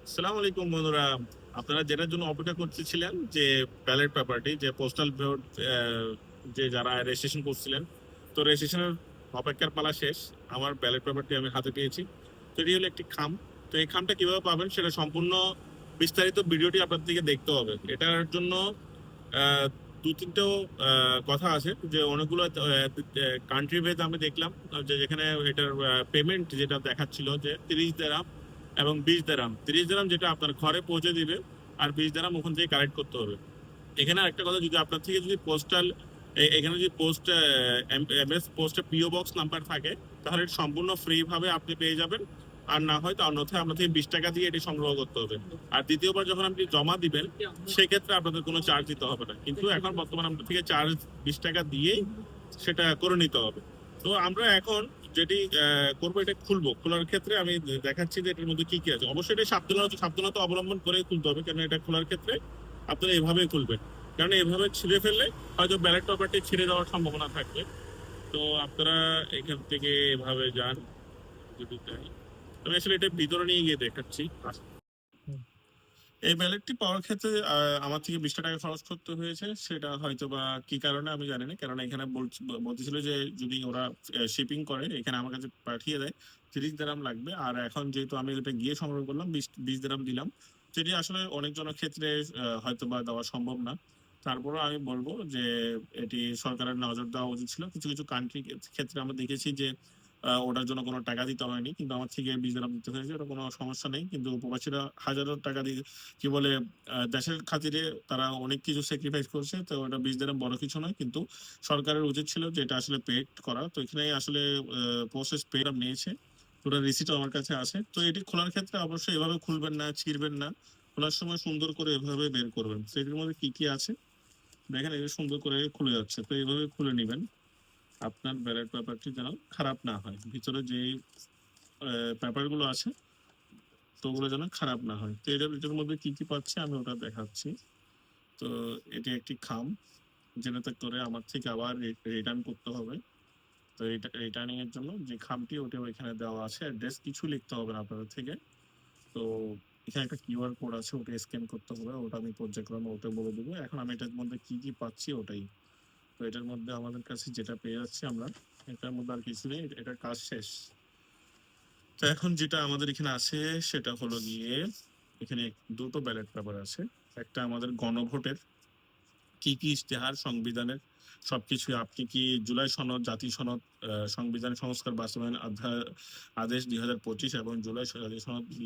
আসসালামু আলাইকুম বন্ধুরা। আপনারা যেটার জন্য অপেক্ষা করতেছিলেন যে ব্যালট পেপারটি, যে পোস্টাল ভোট, যে যারা রেজিস্ট্রেশন করছিলেন, তো রেজিস্ট্রেশনের অপেক্ষার পালা শেষ। আমার ব্যালট পেপারটি আমি হাতে পেয়েছি। তো এটি হলো একটি খাম। তো এই খামটা কিভাবে পাবেন সেটা সম্পূর্ণ বিস্তারিত ভিডিওটি আপনাদেরকে দেখতে হবে। এটার জন্য আহ, দু তিনটেও কথা আছে, যে অনেকগুলো কান্ট্রি ভেদ আমি দেখলাম, যে যেখানে এটার পেমেন্ট যেটা দেখাচ্ছিল যে 30 দিরহাম এবং 20 দিরহাম। 30 দিরহাম যেটা আপনার ঘরে পৌঁছে দিবে, আর 20 দিরহাম ওখান থেকে কালেক্ট করতে হবে। এখানে একটা কথা, যদি আপনার থেকে যদি পোস্টাল এখানে যদি পোস্ট এমএস পোস্টে পিও বক্স নাম্বার থাকে, তাহলে এটা সম্পূর্ণ ফ্রি ভাবে আপনি পেয়ে যাবেন। আর না হয় তা অন্যথায় আপনার থেকে 20 টাকা দিয়ে এটি সংগ্রহ করতে হবে। আর দ্বিতীয়বার যখন আপনি জমা দিবেন, সেক্ষেত্রে আপনাদের কোনো চার্জ দিতে হবে না, কিন্তু এখন বর্তমানে আপনার থেকে চার্জ 20 টাকা দিয়েই সেটা করে নিতে হবে। তো আমরা এখন যেটি করবো, এটা খুলবো। খোলার ক্ষেত্রে আমি দেখাচ্ছি যে এটার মধ্যে কি কি আছে। অবশ্যই এটা সাবধানতা সাবধানতা অবলম্বন করে খুলতে হবে, কারণ এটা খোলার ক্ষেত্রে আপনারা এভাবেই খুলবেন। কারণ এভাবে ছিঁড়ে ফেললে হয়তো ব্যালট পেপারটি ছিঁড়ে যাওয়ার সম্ভাবনা থাকবে। তো আপনারা এখান থেকে এভাবে যান যদি চাই। আমি আসলে এটা ভিতরে নিয়ে গিয়ে দেখাচ্ছি। এই ব্যালেটটি পাওয়ার ক্ষেত্রে আমার থেকে 20 টাকা খরচ করতে হয়েছে। সেটা হয়তো বা কি কারণে আমি জানি না, কারণ এখানে বলতেছিল যে যদি ওরা শিপিং করে এখানে আমার কাছে পাঠিয়ে দেয় 30 দিরহাম লাগবে। আর এখন যেহেতু আমি এটা গিয়ে সংগ্রহ করলাম, 20 দিরহাম দিলাম, যেটি আসলে অনেকজনের ক্ষেত্রে হয়তো বা দেওয়া সম্ভব না। তারপরেও আমি বলবো যে এটি সরকারের নজর দেওয়া উচিত ছিল। কিছু কিছু কান্ট্রি ক্ষেত্রে আমরা দেখেছি যে ওটার জন্য কোনো টাকা দিতে হয়নি, কিন্তু আমার থেকে 20 দিরহাম দিতে হয়েছে। ওটা কোনো সমস্যা নেই, কিন্তু প্রবাসীরা হাজারো টাকা দিয়ে কি বলে দেশের খাতিরে তারা অনেক কিছু স্যাক্রিফাইস করছে। তো ওটা 20 দিরহাম বড় কিছু নয়, কিন্তু সরকারের উচিত ছিল যে এটা আসলে পেড করা। তো এখানে আসলে প্রসেস পেড নিয়েছে। ওটার রিসিট আমার কাছে আছে। তো এটি খোলার ক্ষেত্রে অবশ্যই এভাবে খুলবেন না, ছিঁড়বেন না। খোলার সময় সুন্দর করে এভাবে বের করবেন। তো এটির মধ্যে কি কি আছে দেখেন, এটা সুন্দর করে খুলে যাচ্ছে। তো এইভাবে খুলে নিবেন, আপনার ব্যালট পেপারটি যেন খারাপ না হয়। ভিতরে যে পেপার গুলো আছে, তো ওগুলো যেন খারাপ না হয়। তো এটার মধ্যে কি কি পাচ্ছে আমি ওটা দেখাচ্ছি। তো এটি একটি খাম, যেটাতে করে আমার থেকে আবার রিটার্ন করতে হবে। তো এটা রিটার্নিং এর জন্য যে খামটি, ওটা এখানে দেওয়া আছে। অ্যাড্রেস কিছু লিখতে হবে না আপনাদের থেকে। তো এখানে একটা কিউআর কোড আছে, ওটা স্ক্যান করতে হবে। ওটা আমি পর্যায়ক্রমে ওটা বলে দেবো। এখন আমি এটার মধ্যে কি কি পাচ্ছি ওটাই। তো এটার মধ্যে আমাদের কাছে যেটা পেয়ে যাচ্ছি আমরা, এটার মধ্যে আর কিছু নেই, এটার কাজ শেষ। তো এখন যেটা আমাদের এখানে আছে সেটা হলো গিয়ে, এখানে দুটো ব্যালট পেপার আছে। একটা আমাদের গণভোটের কি কি ইশতেহার সংবিধানের সবকিছু, আপনি কি জুলাই সনদ, জাতি সনদ, সংবিধান সংস্কার বাস্তবায়ন আদেশ 2025 এবং জুলাই জাতীয় সনদ